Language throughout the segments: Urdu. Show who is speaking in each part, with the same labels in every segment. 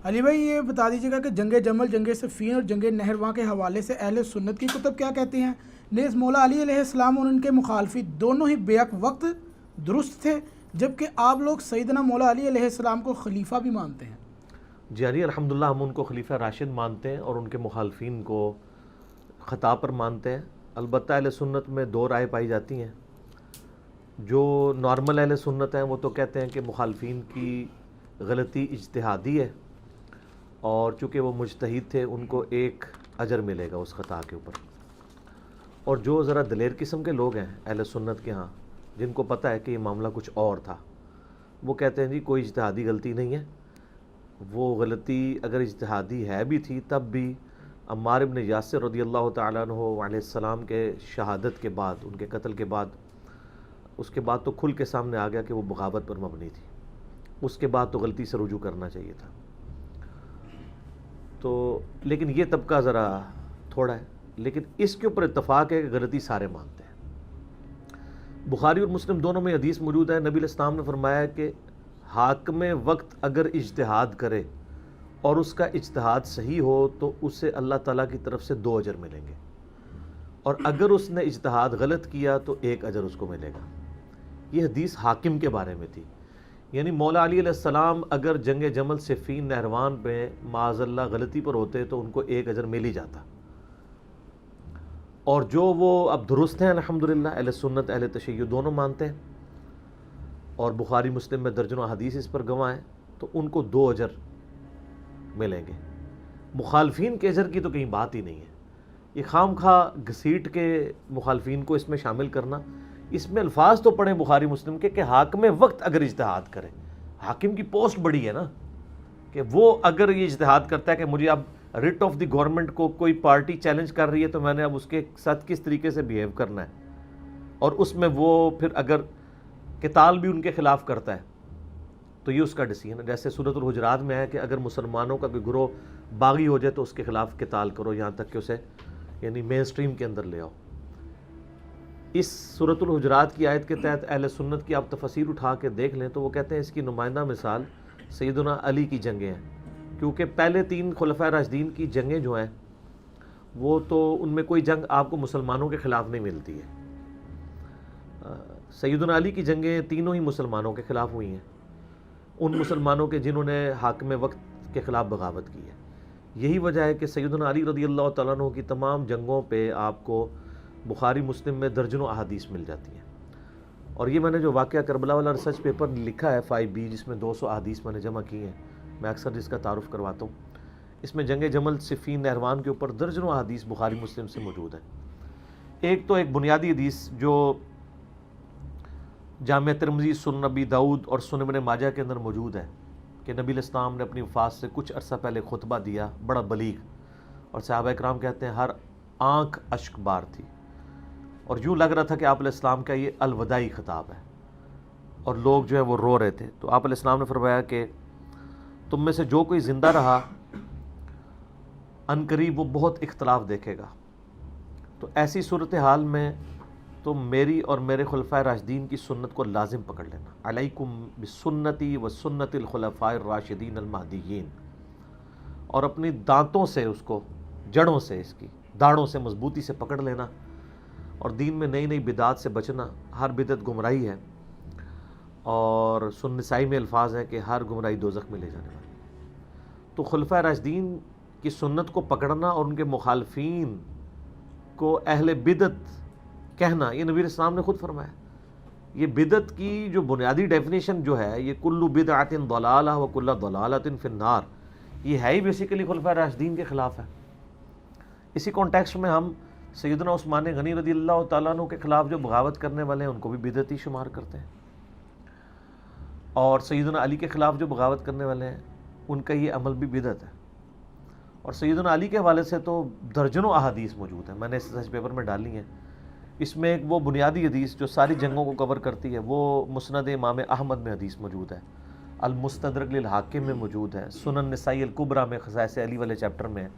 Speaker 1: علی بھائی یہ بتا دیجیے گا کہ جنگ جمل، جنگ صفین اور جنگ نہرواں کے حوالے سے اہل سنت کی کتب کیا کہتی ہیں؟ نیز مولا علی علیہ السلام اور ان کے مخالفی دونوں ہی بیک وقت درست تھے، جبکہ آپ لوگ سیدنا مولا علی علیہ السلام کو خلیفہ بھی مانتے ہیں۔
Speaker 2: جی علی الحمدللہ ہم ان کو خلیفہ راشد مانتے ہیں اور ان کے مخالفین کو خطا پر مانتے ہیں۔ البتہ اہل سنت میں دو رائے پائی جاتی ہیں۔ جو نارمل اہل سنت ہیں وہ تو کہتے ہیں کہ مخالفین کی غلطی اجتہادی ہے، اور چونکہ وہ مجتہد تھے ان کو ایک اجر ملے گا اس خطا کے اوپر۔ اور جو ذرا دلیر قسم کے لوگ ہیں اہل سنت کے ہاں، جن کو پتہ ہے کہ یہ معاملہ کچھ اور تھا، وہ کہتے ہیں جی کوئی اجتہادی غلطی نہیں ہے، وہ غلطی اگر اجتہادی ہے بھی تھی تب بھی عمار ابن یاسر رضی اللہ تعالیٰ عنہ علیہ السلام کے شہادت کے بعد، ان کے قتل کے بعد، اس کے بعد تو کھل کے سامنے آ گیا کہ وہ بغاوت پر مبنی تھی، اس کے بعد تو غلطی سے رجوع کرنا چاہیے تھا۔ تو لیکن یہ طبقہ ذرا تھوڑا ہے، لیکن اس کے اوپر اتفاق ہے کہ غلطی سارے مانتے ہیں۔ بخاری اور مسلم دونوں میں حدیث موجود ہے، نبی علیہ السلام نے فرمایا کہ حاکم وقت اگر اجتہاد کرے اور اس کا اجتہاد صحیح ہو تو اسے اللہ تعالیٰ کی طرف سے 2 اجر ملیں گے، اور اگر اس نے اجتہاد غلط کیا تو 1 اجر اس کو ملے گا۔ یہ حدیث حاکم کے بارے میں تھی، یعنی مولا علی علیہ السلام اگر جنگ جمل صفین نہروان پہ معاذ اللہ غلطی پر ہوتے تو ان کو 1 اجر مل ہی جاتا، اور جو وہ اب درست ہیں الحمدللہ، اہل سنت اہل تشیع دونوں مانتے ہیں، اور بخاری مسلم میں درجنوں حدیث اس پر گواہ ہیں، تو ان کو 2 اجر ملیں گے۔ مخالفین کے اجر کی تو کہیں بات ہی نہیں ہے، یہ خام خواہ گھسیٹ کے مخالفین کو اس میں شامل کرنا۔ اس میں الفاظ تو پڑھیں بخاری مسلم کے کہ حاکم وقت اگر اجتہاد کرے، حاکم کی پوسٹ بڑی ہے نا، کہ وہ اگر یہ اجتہاد کرتا ہے کہ مجھے اب ریٹ آف دی گورنمنٹ کو کوئی پارٹی چیلنج کر رہی ہے تو میں نے اب اس کے ساتھ کس طریقے سے بیہیو کرنا ہے، اور اس میں وہ پھر اگر قتال بھی ان کے خلاف کرتا ہے تو یہ اس کا ڈیسیژن ہے۔ جیسے سورۃ الحجرات میں ہے کہ اگر مسلمانوں کا کوئی گروہ باغی ہو جائے تو اس کے خلاف قتال کرو، یہاں تک کہ اسے یعنی مین سٹریم کے اندر لے آؤ۔ اس سورۃ الحجرات کی آیت کے تحت اہل سنت کی آپ تفسیر اٹھا کے دیکھ لیں تو وہ کہتے ہیں اس کی نمائندہ مثال سیدنا علی کی جنگیں ہیں، کیونکہ پہلے 3 خلفائے راشدین کی جنگیں جو ہیں وہ تو ان میں کوئی جنگ آپ کو مسلمانوں کے خلاف نہیں ملتی ہے۔ سیدنا علی کی جنگیں تینوں ہی مسلمانوں کے خلاف ہوئی ہیں، ان مسلمانوں کے جنہوں نے حاکم وقت کے خلاف بغاوت کی ہے۔ یہی وجہ ہے کہ سیدنا علی رضی اللہ تعالیٰ عنہ کی تمام جنگوں پہ آپ کو بخاری مسلم میں درجنوں احادیث مل جاتی ہیں۔ اور یہ میں نے جو واقعہ کربلا والا ریسرچ پیپر لکھا ہے 5B، جس میں 200 احادیث میں نے جمع کی ہیں، میں اکثر جس کا تعارف کرواتا ہوں، اس میں جنگ جمل صفین نہروان کے اوپر درجنوں احادیث بخاری مسلم سے موجود ہے۔ ایک تو ایک بنیادی حدیث جو جامع ترمذی، سنن نبی داؤد اور سنن ابن ماجہ کے اندر موجود ہے کہ نبی علیہ السلام نے اپنی وفات سے کچھ عرصہ پہلے خطبہ دیا، بڑا بلیغ، اور صحابہ کرام کہتے ہیں ہر آنکھ اشک بار تھی، اور یوں لگ رہا تھا کہ آپ علیہ السلام کا یہ الوداعی خطاب ہے، اور لوگ جو ہے وہ رو رہے تھے۔ تو آپ علیہ السلام نے فرمایا کہ تم میں سے جو کوئی زندہ رہا عنقریب وہ بہت اختلاف دیکھے گا، تو ایسی صورتحال میں تم میری اور میرے خلفائے راشدین کی سنت کو لازم پکڑ لینا، علیکم بسنتی و سنت الخلفاء الراشدین المہدیین، اور اپنی دانتوں سے اس کو، جڑوں سے، اس کی داڑھوں سے مضبوطی سے پکڑ لینا، اور دین میں نئی نئی بدعات سے بچنا، ہر بدعت گمراہی ہے، اور سنن نسائی میں الفاظ ہیں کہ ہر گمراہی دوزخ میں لے جانے والی۔ تو خلفائے راشدین کی سنت کو پکڑنا اور ان کے مخالفین کو اہل بدعت کہنا، یہ نبی علیہ السلام نے خود فرمایا۔ یہ بدعت کی جو بنیادی ڈیفینیشن جو ہے، یہ کل بدعۃ ضلالہ و کل ضلالۃ فی النار، یہ ہے ہی بیسیکلی خلفائے راشدین کے خلاف ہے۔ اسی کانٹیکسٹ میں ہم سیدنا عثمان غنی رضی اللہ تعالیٰ عنہ کے خلاف جو بغاوت کرنے والے ہیں ان کو بھی بدعتی شمار کرتے ہیں، اور سیدنا علی کے خلاف جو بغاوت کرنے والے ہیں ان کا یہ عمل بھی بدعت ہے۔ اور سیدنا علی کے حوالے سے تو درجنوں احادیث موجود ہیں، میں نے اس ریسرچ پیپر میں ڈالی ہیں۔ اس میں ایک وہ بنیادی حدیث جو ساری جنگوں کو کور کرتی ہے، وہ مسند امام احمد میں حدیث موجود ہے، المستدرک للحاکم میں موجود ہے، سنن نسائی الکبریٰ میں خصائص علی والے چیپٹر میں ہے۔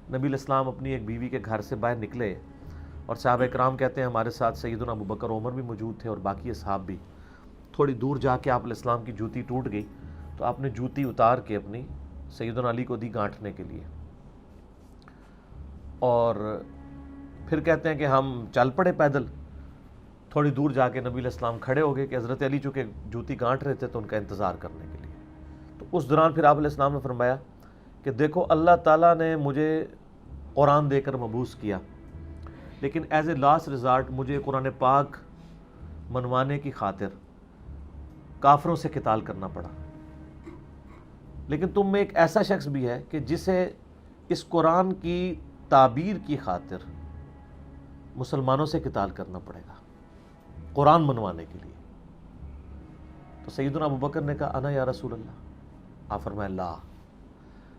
Speaker 2: نبی علیہ السلام اپنی ایک بیوی کے گھر سے باہر نکلے، اور صحابہ کرام کہتے ہیں ہمارے ساتھ سیدنا ابوبکر عمر بھی موجود تھے اور باقی اصحاب بھی۔ تھوڑی دور جا کے آپ علیہ السلام کی جوتی ٹوٹ گئی، تو آپ نے جوتی اتار کے اپنی سیدنا علی کو دی گانٹھنے کے لیے، اور پھر کہتے ہیں کہ ہم چل پڑے پیدل. تھوڑی دور جا کے نبی علیہ السلام کھڑے ہو گئے کہ حضرت علی چونکہ جوتی گانٹ رہے تھے تو ان کا انتظار کرنے کے لیے. تو اس دوران پھر آپ علیہ السلام نے فرمایا کہ دیکھو اللہ تعالیٰ نے مجھے قرآن دے کر مبعوث کیا، لیکن ایز اے لاسٹ ریزارٹ مجھے قرآن پاک منوانے کی خاطر کافروں سے قتال کرنا پڑا. لیکن تم میں ایک ایسا شخص بھی ہے کہ جسے اس قرآن کی تعبیر کی خاطر مسلمانوں سے قتال کرنا پڑے گا قرآن منوانے کے لیے. تو سیدنا ابوبکر نے کہا انا یا رسول اللہ. آپ فرمائے لا.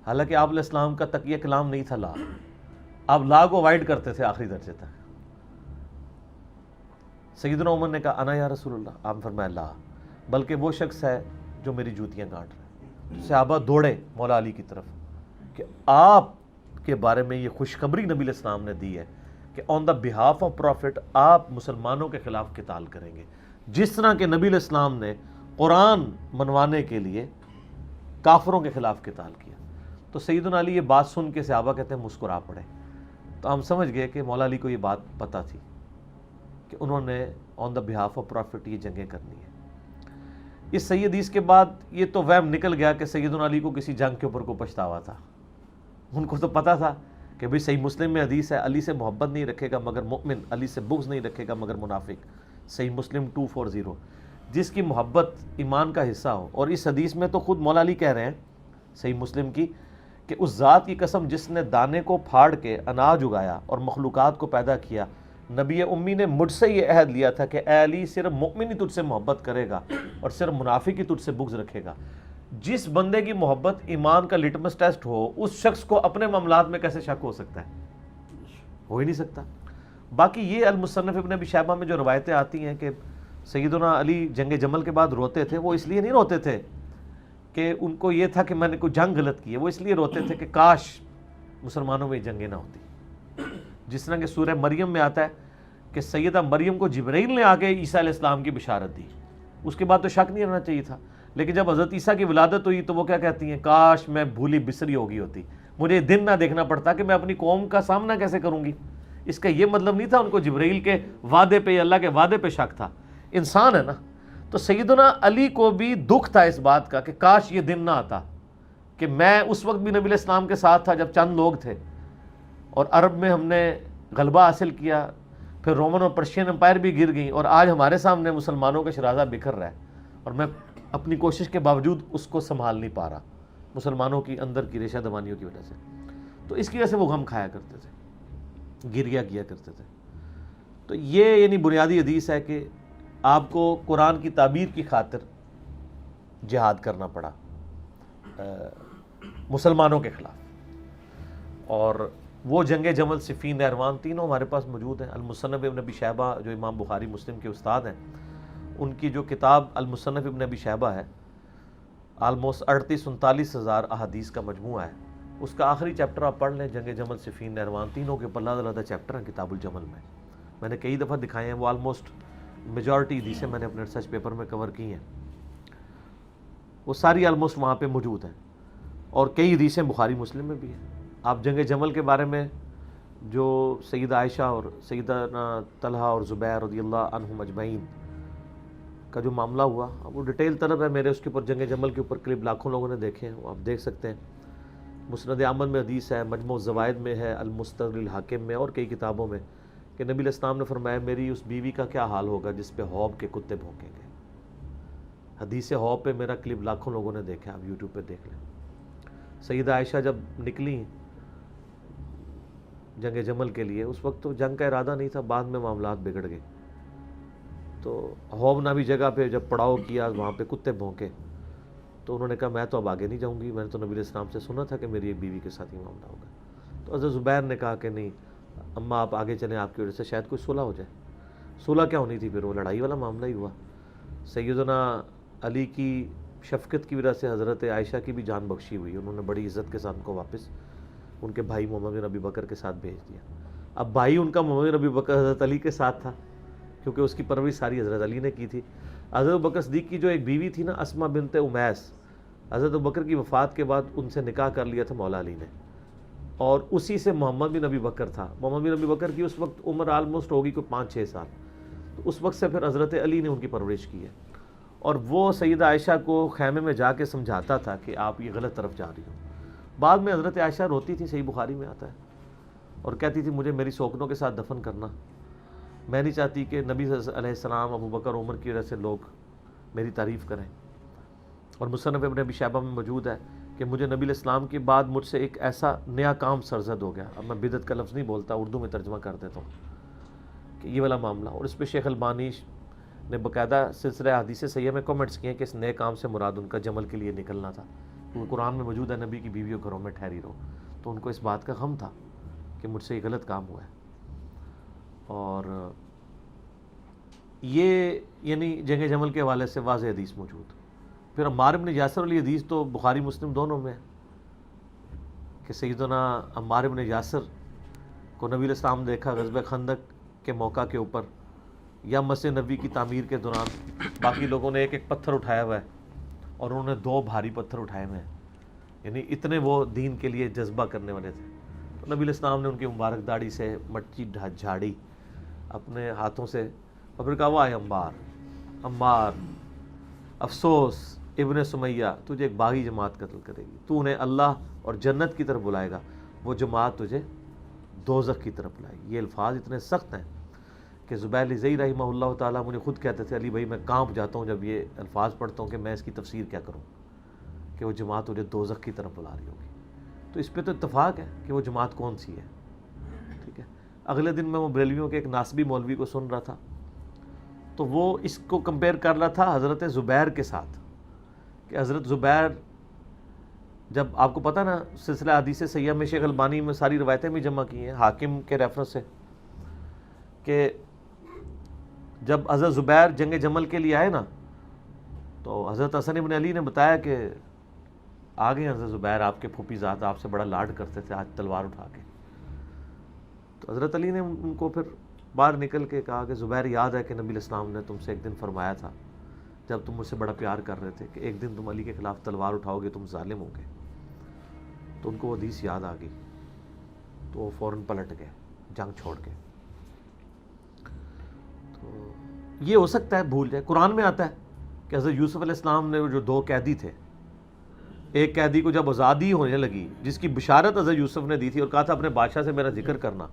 Speaker 2: حالانکہ آپ علیہ السلام کا تقیہ کلام نہیں تھا لا، آپ لا کو اوائڈ کرتے تھے آخری درجے تک. سیدنا عمر نے کہا انا یا رسول اللہ. آپ فرمایا لا، بلکہ وہ شخص ہے جو میری جوتیاں گانٹ رہے ہیں. صحابہ دوڑے مولا علی کی طرف کہ آپ کے بارے میں یہ خوشخبری نبی علیہ السلام نے دی ہے کہ آن دا بہاف آف پروفٹ آپ مسلمانوں کے خلاف قتال کریں گے، جس طرح کہ نبی علیہ السلام نے قرآن منوانے کے لیے کافروں کے خلاف قتال کیا. تو سیدنا علی یہ بات سن کے صحابہ کہتے ہیں مسکرا پڑے. تو ہم سمجھ گئے کہ مولا علی کو یہ بات پتہ تھی کہ انہوں نے آن دا بہاف آف پروفٹ یہ جنگیں کرنی ہیں. اس صحیح حدیث کے بعد یہ تو وہم نکل گیا کہ سیدنا علی کو کسی جنگ کے اوپر کو پچھتاوا تھا. ان کو تو پتہ تھا کہ بھئی صحیح مسلم میں حدیث ہے علی سے محبت نہیں رکھے گا مگر مؤمن، علی سے بغض نہیں رکھے گا مگر منافق. صحیح مسلم 240. جس کی محبت ایمان کا حصہ ہو. اور اس حدیث میں تو خود مولا علی کہہ رہے ہیں صحیح مسلم کی کہ اس ذات کی قسم جس نے دانے کو پھاڑ کے اناج اگایا اور مخلوقات کو پیدا کیا، نبی امی نے مجھ سے یہ عہد لیا تھا کہ اے علی صرف مؤمن ہی تجھ سے محبت کرے گا اور صرف منافق ہی تجھ سے بغض رکھے گا. جس بندے کی محبت ایمان کا لٹمس ٹیسٹ ہو، اس شخص کو اپنے معاملات میں کیسے شک ہو سکتا ہے؟ ہو ہی نہیں سکتا. باقی یہ المصنف ابن ابی شیبہ میں جو روایتیں آتی ہیں کہ سیدنا علی جنگ جمل کے بعد روتے تھے، وہ اس لیے نہیں روتے تھے کہ ان کو یہ تھا کہ میں نے کوئی جنگ غلط کی ہے، وہ اس لیے روتے تھے کہ کاش مسلمانوں میں جنگیں نہ ہوتی. جس طرح کہ سورہ مریم میں آتا ہے کہ سیدہ مریم کو جبرائیل نے آ کے عیسیٰ علیہ السلام کی بشارت دی. اس کے بعد تو شک نہیں رہنا چاہیے تھا. لیکن جب حضرت عیسیٰ کی ولادت ہوئی تو وہ کیا کہتی ہیں؟ کاش میں بھولی بسری ہوگی ہوتی، مجھے یہ دن نہ دیکھنا پڑتا کہ میں اپنی قوم کا سامنا کیسے کروں گی. اس کا یہ مطلب نہیں تھا ان کو جبرائیل کے وعدے پہ یا اللہ کے وعدے پہ شک تھا. انسان ہے نا. تو سیدنا علی کو بھی دکھ تھا اس بات کا کہ کاش یہ دن نہ آتا کہ میں اس وقت بھی نبی علیہ السلام کے ساتھ تھا جب چند لوگ تھے اور عرب میں ہم نے غلبہ حاصل کیا، پھر رومن اور پرشین امپائر بھی گر گئیں، اور آج ہمارے سامنے مسلمانوں کا شرازہ بکھر رہا ہے اور میں اپنی کوشش کے باوجود اس کو سنبھال نہیں پا رہا مسلمانوں کی اندر کی ریشہ دمانیوں کی وجہ سے. تو اس کی وجہ سے وہ غم کھایا کرتے تھے، گریہ کیا کرتے تھے. تو یہ یعنی بنیادی حدیث ہے کہ آپ کو قرآن کی تعبیر کی خاطر جہاد کرنا پڑا مسلمانوں کے خلاف. اور وہ جنگ جمل، صفین، نہروان تینوں ہمارے پاس موجود ہیں. المصنف ابن ابی شیبہ جو امام بخاری مسلم کے استاد ہیں، ان کی جو کتاب المصنف ابن ابی شیبہ ہے آلموسٹ 38-39 ہزار احادیث کا مجموعہ ہے. اس کا آخری چیپٹر آپ پڑھ لیں، جنگ جمل، صفین، نہروان تینوں کے اوپر علیحدہ چیپٹر ہیں کتاب الجمل میں. میں نے کئی دفعہ دکھائے ہیں. وہ آلموسٹ میجورٹی حدیثیں میں نے اپنے ریسرچ پیپر میں کور کی ہیں. وہ ساری آلموسٹ وہاں پہ موجود ہیں اور کئی حدیثیں بخاری مسلم میں بھی ہیں. آپ جنگ جمل کے بارے میں جو سیدہ عائشہ اور سیدنا طلحہ اور زبیر رضی اللہ عنہم اجمعین کا جو معاملہ ہوا، وہ ڈیٹیل طلب ہے میرے اس کے اوپر. جنگ جمل کے اوپر کلپ لاکھوں لوگوں نے دیکھے ہیں، وہ آپ دیکھ سکتے ہیں. مسند احمد میں حدیث ہے، مجموع الزوائد میں ہے، المستدرک الحاکم میں اور کئی کتابوں میں کہ نبی علیہ السلام نے فرمایا میری اس بیوی کا کیا حال ہوگا جس پہ حوض کے کتے بھونکیں گے. حدیث حوض پہ میرا کلپ لاکھوں لوگوں نے دیکھا، آپ یوٹیوب پہ دیکھ لیں. سیدہ عائشہ جب نکلی جنگ جمل کے لیے، اس وقت تو جنگ کا ارادہ نہیں تھا، بعد میں معاملات بگڑ گئے. تو حوض نامی جگہ پہ جب پڑاؤ کیا، وہاں پہ کتے بھونکے، تو انہوں نے کہا میں تو اب آگے نہیں جاؤں گی، میں نے تو نبی علیہ السلام سے سنا تھا کہ میری ایک بیوی کے ساتھ یہ معاملہ ہوگا. تو حضرت زبیر نے کہا کہ نہیں اماں آپ آگے چلیں، آپ کی وجہ سے شاید کوئی صلح ہو جائے. صلح کیا ہونی تھی؟ پھر وہ لڑائی والا معاملہ ہی ہوا. سیدنا علی کی شفقت کی وجہ سے حضرت عائشہ کی بھی جان بخشی ہوئی. انہوں نے بڑی عزت کے ساتھ ان کو واپس ان کے بھائی محمد بن ابی بکر کے ساتھ بھیج دیا. اب بھائی ان کا محمد بن ابی بکر حضرت علی کے ساتھ تھا کیونکہ اس کی پرورش ساری حضرت علی نے کی تھی. حضرت بکر صدیق کی جو ایک بیوی تھی نا، اسماء بنت امیس، حضرت ابوبکر کی وفات کے بعد ان سے نکاح کر لیا تھا مولا علی نے، اور اسی سے محمد بن ابی بکر تھا. محمد بن ابی بکر کی اس وقت عمر آلموسٹ ہوگی کوئی 5-6 سال. تو اس وقت سے پھر حضرت علی نے ان کی پرورش کی ہے، اور وہ سیدہ عائشہ کو خیمے میں جا کے سمجھاتا تھا کہ آپ یہ غلط طرف جا رہی ہو. بعد میں حضرت عائشہ روتی تھی، صحیح بخاری میں آتا ہے، اور کہتی تھی مجھے میری سوکنوں کے ساتھ دفن کرنا، میں نہیں چاہتی کہ نبی علیہ السلام، ابو بکر، عمر کی وجہ سے لوگ میری تعریف کریں. اور مصنف ابن ابی شیبہ میں موجود ہے کہ مجھے نبی علیہ السلام کے بعد مجھ سے ایک ایسا نیا کام سرزد ہو گیا. اب میں بدعت کا لفظ نہیں بولتا، اردو میں ترجمہ کر دیتا ہوں کہ یہ والا معاملہ. اور اس پہ شیخ البانی نے باقاعدہ سلسلہ حدیث صحیحہ میں کمنٹس کیے کہ اس نئے کام سے مراد ان کا جمل کے لیے نکلنا تھا. وہ قرآن میں موجود ہے نبی کی بیویوں گھروں میں ٹھہری رہو، تو ان کو اس بات کا غم تھا کہ مجھ سے یہ غلط کام ہوا ہے. اور یہ یعنی جنگ جمل کے حوالے سے واضح حدیث موجود. پھر عمار بن یاسر والی حدیث تو بخاری مسلم دونوں میں ہے کہ سیدنا عمار بن یاسر کو نبی علیہ السلام نے دیکھا غزوہ خندق کے موقع کے اوپر یا مسجد نبوی کی تعمیر کے دوران، باقی لوگوں نے ایک ایک پتھر اٹھایا ہوا ہے اور انہوں نے 2 بھاری پتھر اٹھائے ہوئے ہیں، یعنی اتنے وہ دین کے لیے جذبہ کرنے والے تھے. تو نبی علیہ السلام نے ان کی مبارک داڑھی سے مٹی جھاڑی اپنے ہاتھوں سے، اور پھر کہا وائے عمار، عمار افسوس ابن سمیہ، تجھے ایک باغی جماعت قتل کرے گی، تو انہیں اللہ اور جنت کی طرف بلائے گا، وہ جماعت تجھے دوزخ کی طرف بلائے گی. یہ الفاظ اتنے سخت ہیں کہ زبیر لزئی رحمہ اللہ تعالیٰ مجھے خود کہتے تھے علی بھائی میں کانپ جاتا ہوں جب یہ الفاظ پڑھتا ہوں کہ میں اس کی تفسیر کیا کروں کہ وہ جماعت تجھے دوزخ کی طرف بلا رہی ہوگی. تو اس پہ تو اتفاق ہے کہ وہ جماعت کون سی ہے. ٹھیک ہے. اگلے دن میں وہ بریلویوں کے ایک ناسبی مولوی کو سن رہا تھا، تو وہ اس کو کمپیئر کر رہا تھا حضرت زبیر کے ساتھ کہ حضرت زبیر، جب آپ کو پتہ نا سلسلہ حدیث صحیحہ میں شیخ البانی میں ساری روایتیں بھی جمع کی ہیں حاکم کے ریفرنس سے، کہ جب حضرت زبیر جنگ جمل کے لیے آئے نا تو حضرت حسن بن علی نے بتایا کہ آ گئے حضرت زبیر، آپ کے پھوپھی ذات آپ سے بڑا لاڈ کرتے تھے، آج تلوار اٹھا کے. تو حضرت علی نے ان کو پھر باہر نکل کے کہا کہ زبیر یاد ہے کہ نبی علیہ السلام نے تم سے ایک دن فرمایا تھا جب تم مجھ سے بڑا پیار کر رہے تھے کہ ایک دن تم علی کے خلاف تلوار اٹھاؤ گے، تم ظالم ہو گے. تو ان کو وہ حدیث یاد آ گئی تو وہ فوراً پلٹ گئے جنگ چھوڑ کے. تو یہ ہو سکتا ہے بھول جائے. قرآن میں آتا ہے کہ حضرت یوسف علیہ السلام نے جو 2 قیدی تھے، ایک قیدی کو جب آزادی ہونے لگی جس کی بشارت حضرت یوسف نے دی تھی اور کہا تھا اپنے بادشاہ سے میرا ذکر کرنا،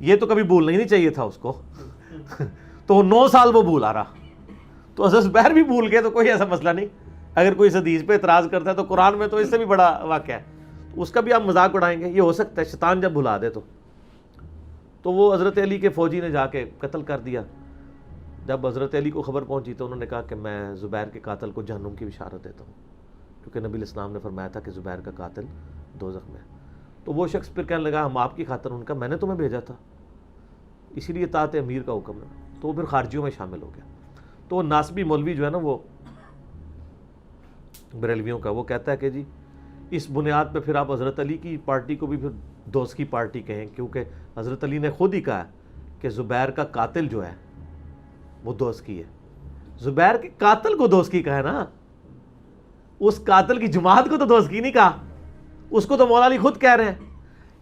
Speaker 2: یہ تو کبھی بھولنا ہی نہیں چاہیے تھا اس کو تو 9 سال وہ بھول آ رہا. تو حضرت زبیر بھی بھول گئے تو کوئی ایسا مسئلہ نہیں. اگر کوئی اس حدیث پہ اعتراض کرتا ہے تو قرآن میں تو اس سے بھی بڑا واقعہ ہے، اس کا بھی آپ مذاق اڑائیں گے. یہ ہو سکتا ہے شیطان جب بھلا دے تو وہ حضرت علی کے فوجی نے جا کے قتل کر دیا. جب حضرت علی کو خبر پہنچی تو انہوں نے کہا کہ میں زبیر کے قاتل کو جہنم کی بشارت دیتا ہوں، کیونکہ نبی علیہ السلام نے فرمایا تھا کہ زبیر کا قاتل دوزخ میں ہے. تو وہ شخص پھر کہنے لگا ہم آپ کی خاطر، ان کا میں نے تمہیں بھیجا تھا، اسی لیے اطاعت امیر کا حکم ہے. تو وہ پھر خارجیوں میں شامل ہو گیا. تو وہ ناسبی مولوی جو ہے نا وہ بریلویوں کا، وہ کہتا ہے کہ جی اس بنیاد پہ پھر آپ حضرت علی کی پارٹی کو بھی پھر دوست کی پارٹی کہیں، کیونکہ حضرت علی نے خود ہی کہا کہ زبیر کا قاتل جو ہے وہ دوست کی ہے. زبیر کے قاتل کو دوست کی کہا ہے نا، اس قاتل کی جماعت کو تو دوست کی نہیں کہا. اس کو تو مولا علی خود کہہ رہے ہیں.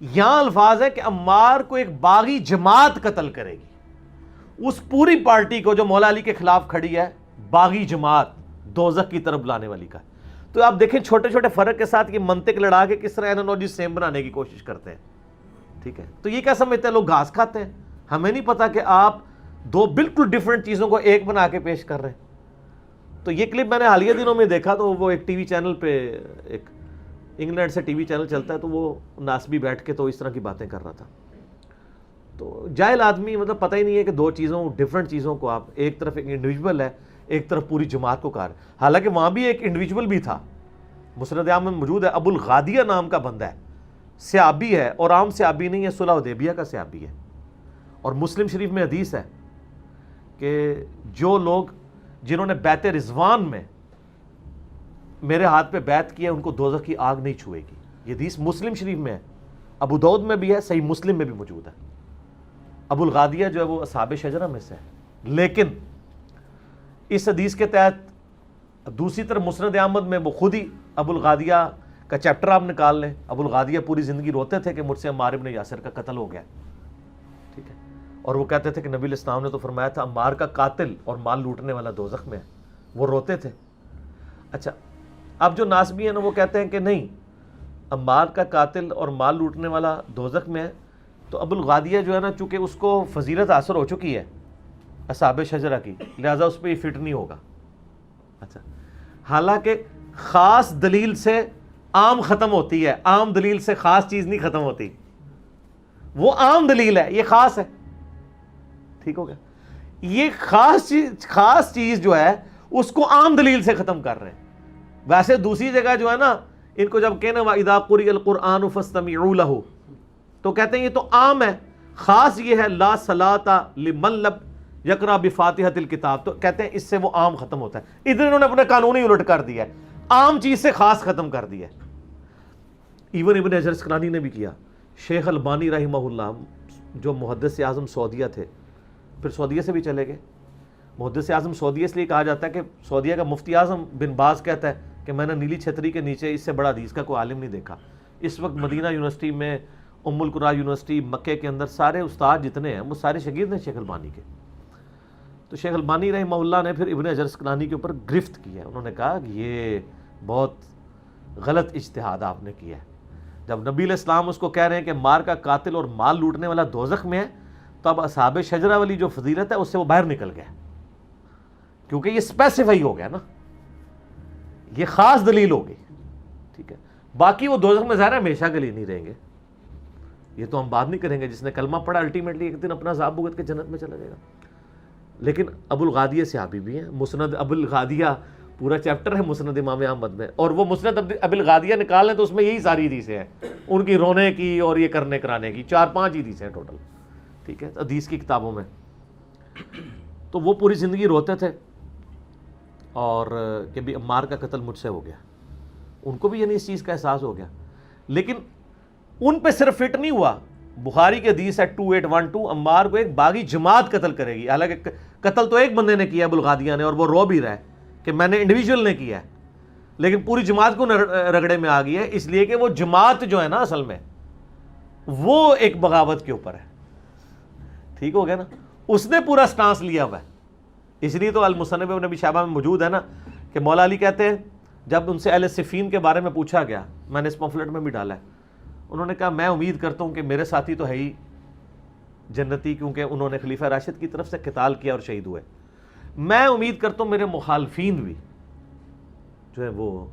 Speaker 2: یہاں الفاظ ہے کہ عمار کو ایک باغی جماعت قتل کرے گی. اس پوری پارٹی کو جو مولا علی کے خلاف کھڑی ہے باغی جماعت دوزخ کی طرف لانے والی کا. تو آپ دیکھیں چھوٹے چھوٹے فرق کے ساتھ یہ منطق لڑا کے کس طرح اینالوجی سیم بنانے کی کوشش کرتے ہیں. ٹھیک ہے. تو یہ کیا سمجھتے ہیں لوگ گھاس کھاتے ہیں؟ ہمیں نہیں پتا کہ آپ 2 بالکل ڈیفرنٹ چیزوں کو ایک بنا کے پیش کر رہے ہیں. تو یہ کلپ میں نے حالیہ دنوں میں دیکھا تو وہ ایک ٹی وی چینل پہ، ایک انگلینڈ سے ٹی وی چینل چلتا ہے، تو وہ ناسبی بیٹھ کے تو اس طرح کی باتیں کر رہا تھا. تو جاہل آدمی مطلب پتہ ہی نہیں ہے کہ 2 چیزوں ڈیفرنٹ چیزوں کو آپ ایک طرف ایک انڈیویجول ہے، ایک طرف پوری جماعت کو کہا. حالانکہ وہاں بھی ایک انڈیویجول بھی تھا، مسند احمد میں موجود ہے، ابو الغادیہ نام کا بندہ ہے، صحابی ہے، اور عام صحابی نہیں ہے، صلح حدیبیہ کا صحابی ہے. اور مسلم شریف میں حدیث ہے کہ جو لوگ جنہوں نے بیعت رضوان میں میرے ہاتھ پہ بیعت کیا ان کو دوزخ کی آگ نہیں چھوئے گی. یہ حدیث مسلم شریف میں ہے، ابو داؤد میں بھی ہے، صحیح مسلم میں بھی موجود ہے. ابو الغادیہ جو ہے وہ اصحاب شجرہ میں سے ہے. لیکن اس حدیث کے تحت دوسری طرف مسند احمد میں وہ خود ہی ابو الغادیہ کا چیپٹر آپ نکال لیں، ابو الغادیہ پوری زندگی روتے تھے کہ مجھ سے عمار ابن یاسر کا قتل ہو گیا، ٹھیک ہے، اور وہ کہتے تھے کہ نبی علیہ السلام نے تو فرمایا تھا عمار کا قاتل اور مال لوٹنے والا دوزخ میں ہے، وہ روتے تھے۔ اچھا، اب جو ناسبی ہیں نا وہ کہتے ہیں کہ نہیں، عمار کا قاتل اور مال لوٹنے والا دوزخ میں ہے، تو ابو الغادیہ جو ہے نا چونکہ اس کو فضیلت حاصل ہو چکی ہے اصحاب شجرہ کی، لہٰذا اس پہ یہ فٹ نہیں ہوگا۔ اچھا، حالانکہ خاص دلیل سے عام ختم ہوتی ہے، عام دلیل سے خاص چیز نہیں ختم ہوتی، وہ عام دلیل ہے، یہ خاص ہے، ٹھیک ہو گیا، یہ خاص چیز جو ہے اس کو عام دلیل سے ختم کر رہے ہیں۔ ویسے دوسری جگہ جو ہے نا ان کو جب کہنا وَإِذَا قُرِئَ الْقُرْآنُ فَاسْتَمِعُوا لَهُ، تو کہتے ہیں یہ تو عام ہے، خاص یہ ہے لا صلاۃ لمن لم یقرأ بفاتحۃ الکتاب، تو کہتے ہیں اس سے وہ عام ختم ہوتا ہے۔ ادھر انہوں نے اپنا قانون ہی الٹ کر دیا ہے، عام چیز سے خاص ختم کر دیا ہے۔ ایون ابن حجر اسقلانی نے بھی کیا، شیخ البانی رحمہ اللہ جو محدث اعظم سعودیہ تھے، پھر سعودیہ سے بھی چلے گئے۔ محدث اعظم سعودیہ اس لیے کہا جاتا ہے کہ سعودیہ کا مفتی اعظم بن باز کہتا ہے کہ میں نے نیلی چھتری کے نیچے اس سے بڑا حدیث کا کوئی عالم نہیں دیکھا۔ اس وقت مدینہ یونیورسٹی میں، ام القریٰ یونیورسٹی مکے کے اندر سارے استاد جتنے ہیں وہ سارے شاگرد ہیں شیخ البانی کے۔ تو شیخ البانی رحمہ اللہ نے پھر ابن حجر اسقلانی کے اوپر گرفت کی ہے، انہوں نے کہا کہ یہ بہت غلط اجتہاد آپ نے کیا ہے۔ جب نبی علیہ السلام اس کو کہہ رہے ہیں کہ مار کا قاتل اور مال لوٹنے والا دوزخ میں ہے، تو اب اصحاب شجرہ والی جو فضیلت ہے اس سے وہ باہر نکل گیا، کیونکہ یہ اسپیسیفائی ہو گیا نا، یہ خاص دلیل ہوگی، ٹھیک ہے۔ باقی وہ دوزخ میں ظاہر ہے ہمیشہ کے لیے نہیں رہیں گے، یہ تو ہم بات نہیں کریں گے، جس نے کلمہ پڑھا الٹیمیٹلی ایک دن اپنا عذاب بھگت کے جنت میں چلا جائے گا۔ لیکن ابو الغادیہ صحابی بھی ہیں، مسند ابو الغادیہ پورا چیپٹر ہے مسند امام احمد میں، اور وہ مسند ابو الغادیہ نکال لیں تو اس میں یہی ساری حدیثیں ہیں، ان کی رونے کی اور یہ کرنے کرانے کی 4-5 حدیثیں ہیں ٹوٹل، ٹھیک ہے، حدیث کی کتابوں میں۔ تو وہ پوری زندگی روتے تھے اور کہ بھی عمار کا قتل مجھ سے ہو گیا، ان کو بھی یعنی اس چیز کا احساس ہو گیا، لیکن ان پہ صرف فٹ نہیں ہوا۔ بخاری کی حدیث ہے 2812، عمار کو ایک باغی جماعت قتل کرے گی، حالانکہ قتل تو ایک بندے نے کیا ابو الغادیہ نے، اور وہ رو بھی رہا ہے کہ میں نے انڈیویجول نے کیا ہے، لیکن پوری جماعت کو رگڑے میں آ گئی ہے، اس لیے کہ وہ جماعت جو ہے نا اصل میں وہ ایک بغاوت کے اوپر ہے، ٹھیک ہو گیا نا، اس نے پورا سٹانس لیا ہوا ہے۔ اس لیے تو المصنف ابن ابی شیبہ میں موجود ہے نا کہ مولا علی کہتے ہیں جب ان سے اہل صفین کے بارے میں پوچھا گیا، میں نے اس پمفلٹ میں بھی ڈالا ہے، انہوں نے کہا میں امید کرتا ہوں کہ میرے ساتھی تو ہے ہی جنتی، کیونکہ انہوں نے خلیفہ راشد کی طرف سے قتال کیا اور شہید ہوئے، میں امید کرتا ہوں میرے مخالفین بھی جو ہے وہ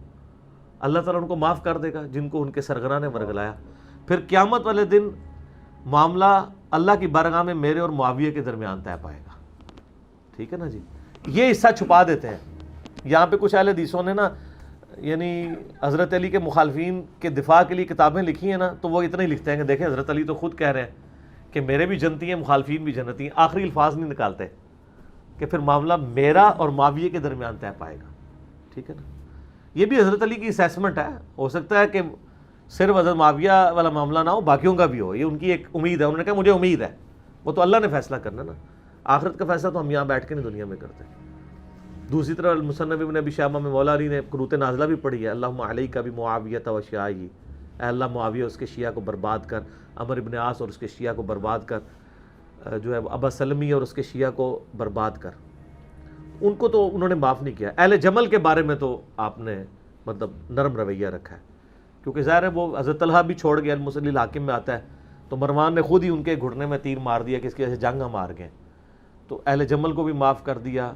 Speaker 2: اللہ تعالیٰ ان کو معاف کر دے گا جن کو ان کے سرغنہ نے ورگلایا۔ پھر قیامت والے دن معاملہ اللہ کی بارگاہ میں میرے اور معاویہ کے درمیان طے پائے گا، ٹھیک ہے نا جی۔ یہ حصہ چھپا دیتے ہیں یہاں پہ کچھ اہل حدیثوں نے نا، یعنی حضرت علی کے مخالفین کے دفاع کے لیے کتابیں لکھی ہیں نا، تو وہ اتنا ہی لکھتے ہیں کہ دیکھیں حضرت علی تو خود کہہ رہے ہیں کہ میرے بھی جنتی ہیں، مخالفین بھی جنتی ہیں، آخری الفاظ نہیں نکالتے کہ پھر معاملہ میرا اور معاویہ کے درمیان طے پائے گا، ٹھیک ہے نا۔ یہ بھی حضرت علی کی اسیسمنٹ ہے، ہو سکتا ہے کہ صرف حضرت معاویہ والا معاملہ نہ ہو، باقیوں کا بھی ہو، یہ ان کی ایک امید ہے، انہوں نے کہا مجھے امید ہے، وہ تو اللہ نے فیصلہ کرنا نا، آخرت کا فیصلہ تو ہم یہاں بیٹھ کے نہیں دنیا میں کرتے۔ دوسری طرف المصنف ابن ابی شیبہ میں مولا علی نے قنوت نازلہ بھی پڑھی ہے، اللہم علیک بمعاویۃ و شیعہ، اے اللہ معاویہ اس کے شیعہ کو برباد کر، عمر ابن عاص اور اس کے شیعہ کو برباد کر، جو ہے ابا سلمی اور اس کے شیعہ کو برباد کر۔ ان کو تو انہوں نے معاف نہیں کیا۔ اہل جمل کے بارے میں تو آپ نے مطلب نرم رویہ رکھا ہے، کیونکہ ظاہر ہے وہ حضرت طلحہ بھی چھوڑ گیا، المسلی الحاکم میں آتا ہے، تو مروان نے خود ہی ان کے گھٹنے میں تیر مار دیا کہ اس کی وجہ سے جنگ ہم ہار گئے، تو اہل جمل کو بھی معاف کر دیا۔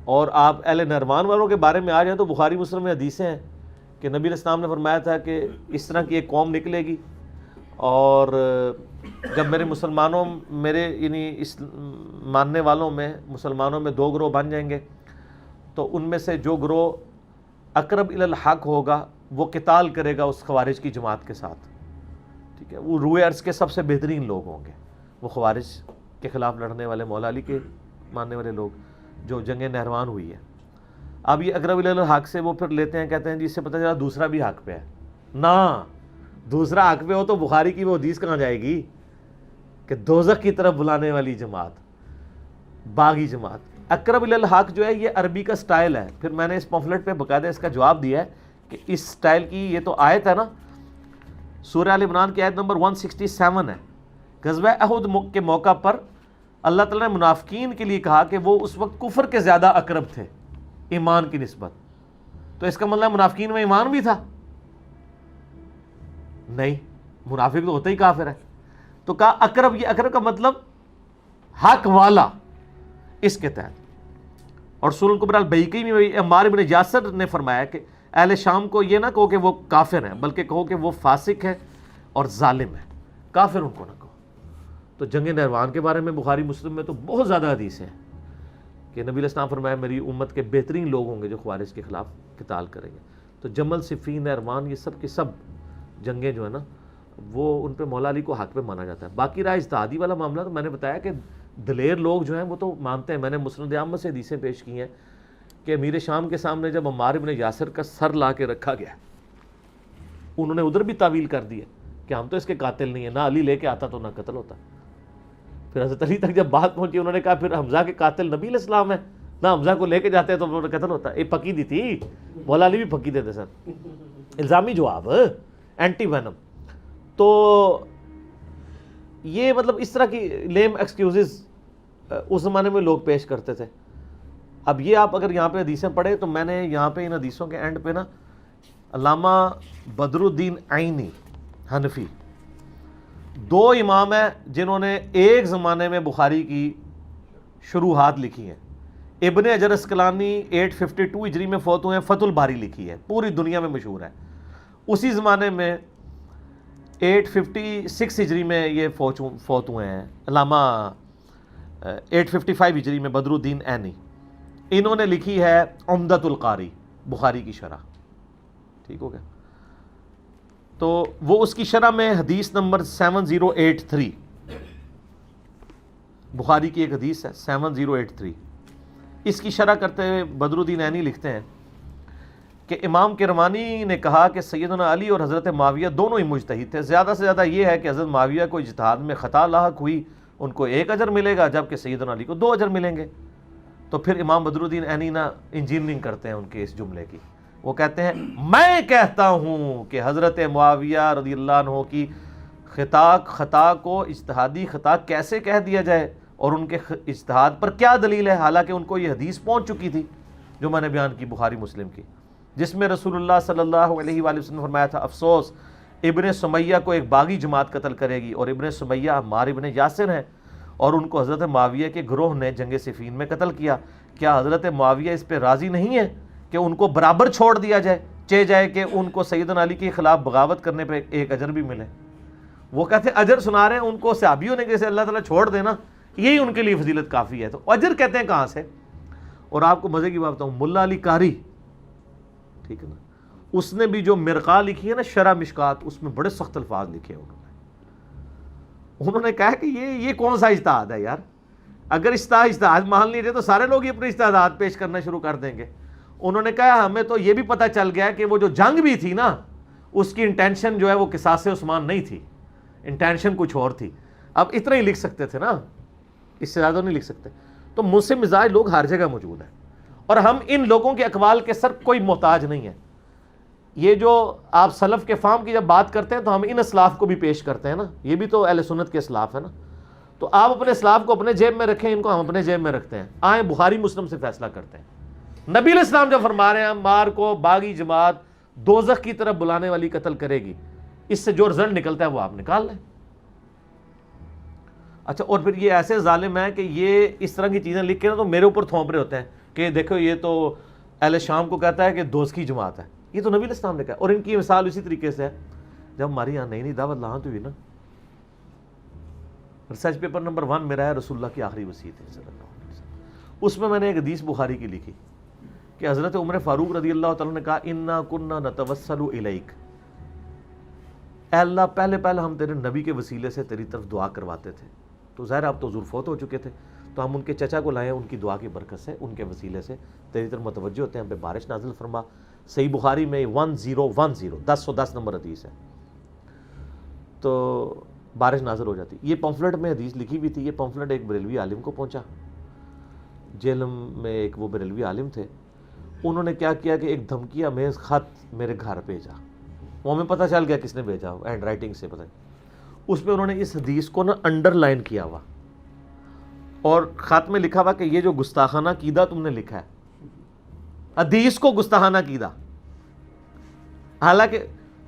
Speaker 2: اور آپ اہل نہروان والوں کے بارے میں آ جائیں تو بخاری مسلم میں حدیثیں ہیں کہ نبی علیہ السلام نے فرمایا تھا کہ اس طرح کی ایک قوم نکلے گی، اور جب میرے مسلمانوں میرے یعنی اس ماننے والوں میں مسلمانوں میں 2 گروہ بن جائیں گے، تو ان میں سے جو گروہ اقرب الی الحق ہوگا وہ قتال کرے گا اس خوارج کی جماعت کے ساتھ، ٹھیک ہے، وہ روئے عرض کے سب سے بہترین لوگ ہوں گے، وہ خوارج کے خلاف لڑنے والے مولا علی کے ماننے والے لوگ جو جنگ نہروان ہوئی ہے۔ اب یہ اقرب الی الحق سے وہ پھر لیتے ہیں، کہتے ہیں جی اس سے پتہ چلا دوسرا بھی حق پہ ہے، نہ دوسرا حق پہ ہو تو بخاری کی وہ حدیث کہاں جائے گی کہ دوزخ کی طرف بلانے والی جماعت، باغی جماعت۔ اقرب الی الحق جو ہے یہ عربی کا سٹائل ہے. پھر میں نے اس پمفلٹ پہ باقاعدہ اس کا جواب دیا ہے کہ اس سٹائل کی یہ تو آیت ہے نا, سورہ آل عمران کی آیت نمبر 167 ہے. غزوہ احد کے موقع پر اللہ تعالیٰ نے منافقین کے لیے کہا کہ وہ اس وقت کفر کے زیادہ اقرب تھے ایمان کی نسبت. تو اس کا مطلب منافقین میں ایمان بھی تھا؟ نہیں, منافق تو ہوتا ہی کافر ہے. تو کہا اقرب, یہ اقرب کا مطلب حق والا اس کے تحت. اور سورہ الکبریٰ البیہقی میں عمار بن یاسر نے فرمایا کہ اہل شام کو یہ نہ کہو کہ وہ کافر ہیں, بلکہ کہو کہ وہ فاسق ہے اور ظالم ہے, کافر ان کو نہ کہو. تو جنگ نہروان کے بارے میں بخاری مسلم میں تو بہت زیادہ حدیث ہیں کہ نبی علیہ السلام فرمایا میری امت کے بہترین لوگ ہوں گے جو خوارج کے خلاف قتال کریں گے. تو جمل, صفین, نہروان یہ سب کے سب جنگیں جو ہے نا وہ ان پہ مولا علی کو حق پہ مانا جاتا ہے. باقی رہا اجتہادی والا معاملہ, تو میں نے بتایا کہ دلیر لوگ جو ہیں وہ تو مانتے ہیں. میں نے مسند احمد سے حدیثیں پیش کی ہیں کہ امیر شام کے سامنے جب عمار بن یاسر کا سر لا کے رکھا گیا, انہوں نے ادھر بھی تعویل کر دی ہے کہ ہم تو اس کے قاتل نہیں ہیں, نہ علی لے کے آتا تو نہ قتل ہوتا. پھر حضرت علی تک جب بات پہنچی انہوں نے کہا پھر حمزہ کے قاتل نبی علیہ السلام ہے, نہ حمزہ کو لے کے جاتے تو انہوں نے قتل ہوتا. یہ پکی دی تھی, مولا علی بھی پکی دیتے سر. الزامی جواب, اینٹی وینم. تو یہ مطلب اس طرح کی لیم ایکسکیوزز اس زمانے میں لوگ پیش کرتے تھے. اب یہ آپ اگر یہاں پہ حدیثیں پڑھیں تو میں نے یہاں پہ ان حدیثوں کے اینڈ پہ نا علامہ بدر الدین عینی حنفی, دو امام ہیں جنہوں نے ایک زمانے میں بخاری کی شروحات لکھی ہیں. ابن حجر اسقلانی 852 ہجری میں فوت ہوئے ہیں, فتح الباری لکھی ہے, پوری دنیا میں مشہور ہے. اسی زمانے میں 856 ہجری میں یہ فوت ہوئے ہیں علامہ 855 ہجری میں بدر الدین عینی. انہوں نے لکھی ہے عمدۃ القاری, بخاری کی شرح. ٹھیک ہو گیا. تو وہ اس کی شرح میں حدیث نمبر 7083, بخاری کی ایک حدیث ہے 7083, اس کی شرح کرتے ہوئے بدر الدین عینی لکھتے ہیں کہ امام کرمانی نے کہا کہ سیدنا علی اور حضرت معاویہ دونوں ہی مجتہد تھے. زیادہ سے زیادہ یہ ہے کہ حضرت معاویہ کو اجتہاد میں خطا لاحق ہوئی, ان کو 1 اجر ملے گا, جبکہ سیدنا علی کو 2 اجر ملیں گے. تو پھر امام بدر الدین عینی نا انجینئرنگ کرتے ہیں ان کے اس جملے کی. وہ کہتے ہیں میں کہتا ہوں کہ حضرت معاویہ رضی اللہ عنہ کی خطا کو اجتہادی خطا کیسے کہہ دیا جائے, اور ان کے اجتہاد پر کیا دلیل ہے, حالانکہ ان کو یہ حدیث پہنچ چکی تھی جو میں نے بیان کی بخاری مسلم کی, جس میں رسول اللہ صلی اللہ علیہ وآلہ وسلم نے فرمایا تھا افسوس ابن سمیہ کو ایک باغی جماعت قتل کرے گی, اور ابن سمیہ عمار ابن یاسر ہیں, اور ان کو حضرت معاویہ کے گروہ نے جنگ صفین میں قتل کیا. کیا حضرت معاویہ اس پہ راضی نہیں ہے کہ ان کو برابر چھوڑ دیا جائے, چہ جائے کہ ان کو سیدنا علی کے خلاف بغاوت کرنے پہ 1 اجر بھی ملے؟ وہ کہتے ہیں اجر سنا رہے ہیں ان کو صحابی ہونے کے سے اللہ تعالیٰ چھوڑ دینا, یہی ان کے لیے فضیلت کافی ہے. تو اجر کہتے ہیں کہاں سے؟ اور آپ کو مزے کی بات بتاؤں, ملا علی قاری, ٹھیک ہے نا, اس نے بھی جو مرقہ لکھی ہے نا شرح مشکات, اس میں بڑے سخت الفاظ لکھے ہیں. انہوں نے کہا کہ یہ کون سا اجتہاد ہے یار, اگر اجتہاد مان لیجیے تو سارے لوگ ہی اپنے اجتہادات پیش کرنا شروع کر دیں گے. انہوں نے کہا ہمیں تو یہ بھی پتہ چل گیا کہ وہ جو جنگ بھی تھی نا اس کی انٹینشن جو ہے وہ قصاص عثمان نہیں تھی, انٹینشن کچھ اور تھی. اب اتنا ہی لکھ سکتے تھے نا, اس سے زیادہ نہیں لکھ سکتے. تو مجھ سے مزاج لوگ ہر جگہ موجود ہیں, اور ہم ان لوگوں کے اقوال کے سر کوئی محتاج نہیں ہے. یہ جو آپ سلف کے فہم کی جب بات کرتے ہیں تو ہم ان اسلاف کو بھی پیش کرتے ہیں نا, یہ بھی تو اہل سنت کے اسلاف ہے نا. تو آپ اپنے اسلاف کو اپنے جیب میں رکھیں, ان کو ہم اپنے جیب میں رکھتے ہیں. آئیں بخاری مسلم سے فیصلہ کرتے ہیں. نبی علیہ السلام جب فرما رہے ہیں عمار کو باغی جماعت دوزخ کی طرف بلانے والی قتل کرے گی, اس سے جو رزلٹ نکلتا ہے وہ آپ نکال لیں. اچھا, اور پھر یہ ایسے ظالم ہیں کہ یہ اس طرح کی چیزیں لکھ کے نا تو میرے اوپر تھوپ رہے ہوتے ہیں کہ دیکھو یہ تو اہل شام کو کہتا ہے کہ دوزخی جماعت ہے. یہ تو نبی علیہ السلام نے کہا, اور ان کی مثال اسی طریقے سے ہے. جب ہماری یہاں نئی دعوت لانت ہوئی نا, ریسرچ پیپر نمبر 1 میرا ہے رسول اللہ کی آخری وصیت ہے صلی اللہ علیہ وسلم. اس میں نے ایک حدیث بخاری کی لکھی کہ حضرت عمر فاروق رضی اللہ تعالیٰ نے کہا انا کننا نتوسل الیک, اے اللہ پہلے ہم تیرے نبی کے وسیلے سے تیری طرف دعا کرواتے تھے. تو ظاہر آپ تو حضور فوت ہو چکے تھے, تو ہم ان کے چچا کو لائے, ان کی دعا کی برکت سے ان کے وسیلے سے تیری طرف متوجہ ہوتے ہیں, ہم پہ بارش نازل فرما. صحیح بخاری میں 1010 نمبر حدیث ہے. تو بارش نازل ہو جاتی. یہ پمفلٹ میں حدیث لکھی ہوئی تھی, یہ پمفلٹ ایک بریلوی عالم کو پہنچا. جہلم میں ایک وہ بریلوی عالم تھے، انہوں نے کیا کیا کہ ایک دھمکی آمیز خط میرے گھر بھیجا، وہ ہمیں پتہ چل گیا کس نے بھیجا، ہینڈ رائٹنگ سے پتہ نہیں، اس پہ انہوں نے اس حدیث کو نا انڈر لائن کیا ہوا اور خط میں لکھا ہوا کہ یہ جو گستاخانہ قیدہ تم نے لکھا ہے، حدیث کو گستاخانہ قیدہ، حالانکہ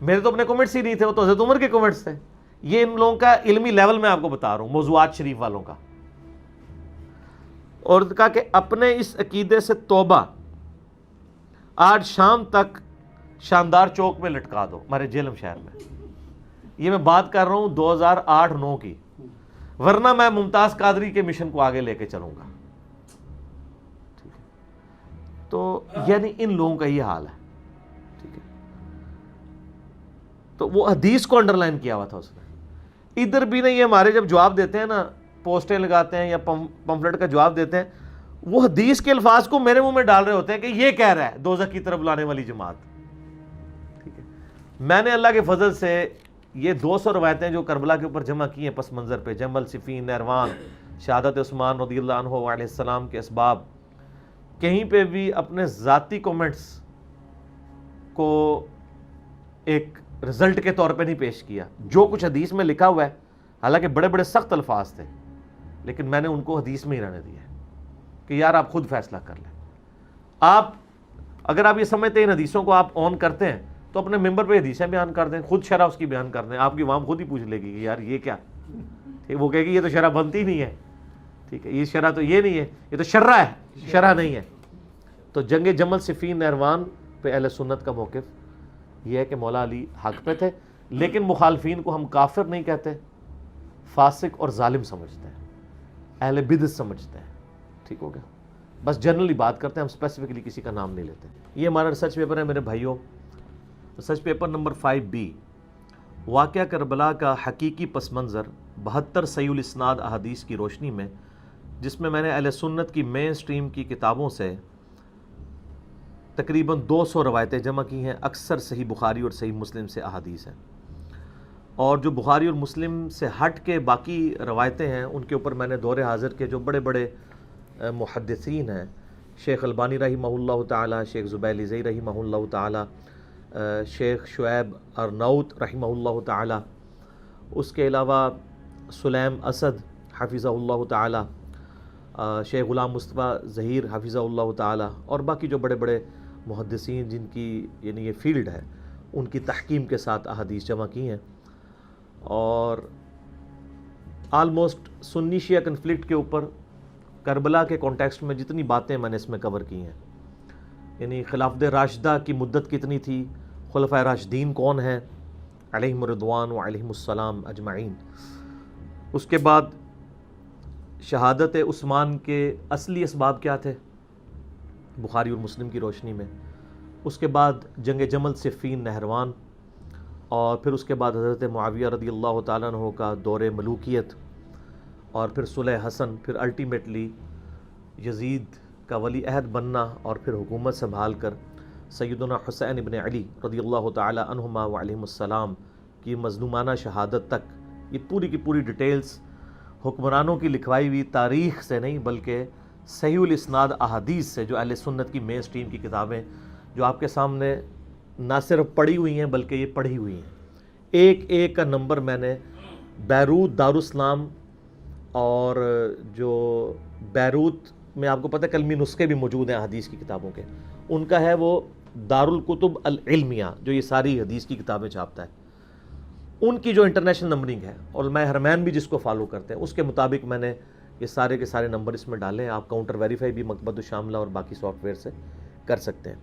Speaker 2: میرے تو اپنے کمنٹس ہی نہیں تھے، وہ تو حضرت عمر کے کمنٹس تھے. یہ ان لوگوں کا علمی لیول میں آپ کو بتا رہا ہوں، موضوعات شریف والوں کا. اور کہا کہ اپنے اس عقیدے سے توبہ، آج شام تک شاندار چوک میں لٹکا دو ہمارے جہلم شہر میں. یہ میں بات کر رہا ہوں 2008-9 کی، ورنہ میں ممتاز قادری کے مشن کو آگے لے کے چلوں گا. ٹھیک ہے، تو یعنی ان لوگوں کا یہ حال ہے. ٹھیک ہے، تو وہ حدیث کو انڈر لائن کیا ہوا تھا اس نے. ادھر بھی نہیں، یہ ہمارے جب جواب دیتے ہیں نا، پوسٹیں لگاتے ہیں یا پمفلٹ کا جواب دیتے ہیں، وہ حدیث کے الفاظ کو میرے منہ میں ڈال رہے ہوتے ہیں کہ یہ کہہ رہا ہے دوزخ کی طرف لانے والی جماعت. ٹھیک ہے، میں نے اللہ کے فضل سے یہ 200 روایتیں جو کربلا کے اوپر جمع کی ہیں پس منظر پہ، جمل، صفین، نہروان، شہادت عثمان رضی اللہ عنہ علیہ السلام کے اسباب، کہیں پہ بھی اپنے ذاتی کومنٹس کو ایک رزلٹ کے طور پہ نہیں پیش کیا. جو کچھ حدیث میں لکھا ہوا ہے، حالانکہ بڑے بڑے سخت الفاظ تھے، لیکن میں نے ان کو حدیث میں ہی رہنے دیا ہے کہ یار آپ خود فیصلہ کر لیں. آپ اگر آپ یہ سمجھتے ہیں ان حدیثوں کو آپ آن کرتے ہیں تو اپنے ممبر پہ حدیثیں بیان کر دیں، خود شرح اس کی بیان کر دیں. آپ کی عوام خود ہی پوچھ لے گی کہ یار یہ کیا، وہ کہے گی یہ تو شرح بنتی نہیں ہے. ٹھیک ہے، یہ شرح تو یہ نہیں ہے، یہ تو شرح ہے، شرح نہیں ہے. تو جنگ جمل، صفین، نہروان پہ اہل سنت کا موقف یہ ہے کہ مولا علی حق پہ تھے، لیکن مخالفین کو ہم کافر نہیں کہتے، فاسق اور ظالم سمجھتے ہیں، اہل بدعت سمجھتے ہیں. ٹھیک ہو گیا، بس جنرلی بات کرتے ہیں، ہم اسپیسیفکلی کسی کا نام نہیں لیتے. یہ ہمارا ریسرچ پیپر ہے میرے بھائیوں، ریسرچ پیپر نمبر 5B، واقعہ کربلا کا حقیقی پس منظر 72 صحیح الاسناد احادیث کی روشنی میں، جس میں نے اہل سنت کی مین سٹریم کی کتابوں سے تقریباً 200 روایتیں جمع کی ہیں. اکثر صحیح بخاری اور صحیح مسلم سے احادیث ہیں، اور جو بخاری اور مسلم سے ہٹ کے باقی روایتیں ہیں ان کے اوپر میں نے دور حاضر کے جو بڑے بڑے محدثین ہیں، شیخ البانی رحمہ اللہ تعالی، شیخ زبیلیزئی رحمہ اللہ تعالی، شیخ شعیب ارناؤت رحمہ اللہ تعالی، اس کے علاوہ سلیم اسد حفظہ اللہ تعالی، شیخ غلام مصطفیٰ ظہیر حفظہ اللہ تعالی، اور باقی جو بڑے بڑے محدثین جن کی یعنی یہ فیلڈ ہے، ان کی تحکیم کے ساتھ احادیث جمع کی ہیں. اور آلموسٹ سنی شیعہ کنفلکٹ کے اوپر کربلا کے کانٹیکسٹ میں جتنی باتیں میں نے اس میں کور کی ہیں، یعنی خلافت راشدہ کی مدت کتنی تھی، خلفائے راشدین کون ہیں علیہم الرضوان و علیہم السلام اجمعین، اس کے بعد شہادت عثمان کے اصلی اسباب کیا تھے بخاری اور مسلم کی روشنی میں، اس کے بعد جنگ جمل، صفین، نہروان، اور پھر اس کے بعد حضرت معاویہ رضی اللہ تعالیٰ عنہ کا دور ملوکیت، اور پھر صلح حسن، پھر الٹیمیٹلی یزید کا ولی عہد بننا، اور پھر حکومت سنبھال کر سیدنا حسین ابن علی رضی اللہ تعالیٰ عنہما و علیہم السلام کی مظلومانہ شہادت تک. یہ پوری کی پوری ڈیٹیلز حکمرانوں کی لکھوائی ہوئی تاریخ سے نہیں، بلکہ صحیح الاسناد احادیث سے، جو اہل سنت کی مین سٹریم کی کتابیں جو آپ کے سامنے نہ صرف پڑھی ہوئی ہیں بلکہ یہ پڑھی ہوئی ہیں. ایک ایک کا نمبر میں نے بیروت دارالاسلام، اور جو بیروت میں آپ کو پتہ ہے کلمی نسخے بھی موجود ہیں حدیث کی کتابوں کے، ان کا ہے وہ دارالکتب العلمیہ جو یہ ساری حدیث کی کتابیں چھاپتا ہے، ان کی جو انٹرنیشنل نمبرنگ ہے، اور میں حرمین بھی جس کو فالو کرتے ہیں اس کے مطابق میں نے یہ سارے کے سارے نمبر اس میں ڈالے ہیں. آپ کاؤنٹر ویریفائی بھی مکتبۃ الشاملہ اور باقی سافٹ ویئر سے کر سکتے ہیں.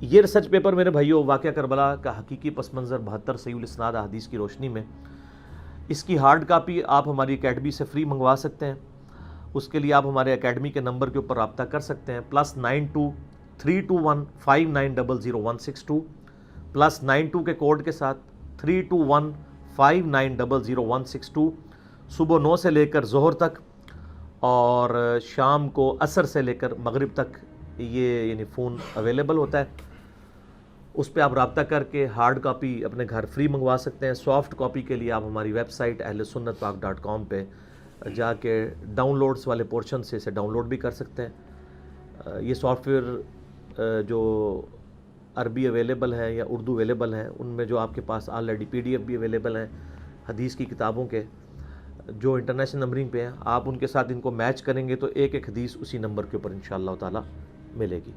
Speaker 2: یہ ریسرچ پیپر میرے بھائیوں، واقعہ کربلا کا حقیقی پس منظر 72 صحیح الاسناد احادیث کی روشنی میں، اس کی ہارڈ کاپی آپ ہماری اکیڈمی سے فری منگوا سکتے ہیں. اس کے لیے آپ ہمارے اکیڈمی کے نمبر کے اوپر رابطہ کر سکتے ہیں، +92-321-5900-162، +92 کے کوڈ کے ساتھ 321-5900-162. صبح 9 سے لے کر ظہر تک، اور شام کو عصر سے لے کر مغرب تک یہ یعنی فون اویلیبل ہوتا ہے. اس پہ آپ رابطہ کر کے ہارڈ کاپی اپنے گھر فری منگوا سکتے ہیں. سافٹ کاپی کے لیے آپ ہماری ویب سائٹ اہلسنتپاک.com پہ جا کے ڈاؤن لوڈس والے پورشن سے اسے ڈاؤن لوڈ بھی کر سکتے ہیں۔ یہ سافٹ ویئر جو عربی اویلیبل ہیں یا اردو اویلیبل ہیں، ان میں جو آپ کے پاس آلریڈی PDF بھی اویلیبل ہیں حدیث کی کتابوں کے، جو انٹرنیشنل نمبرنگ پہ ہیں، آپ ان کے ساتھ ان کو میچ کریں گے تو ایک ایک حدیث اسی نمبر کے اوپر انشاءاللہ تعالی ملے گی۔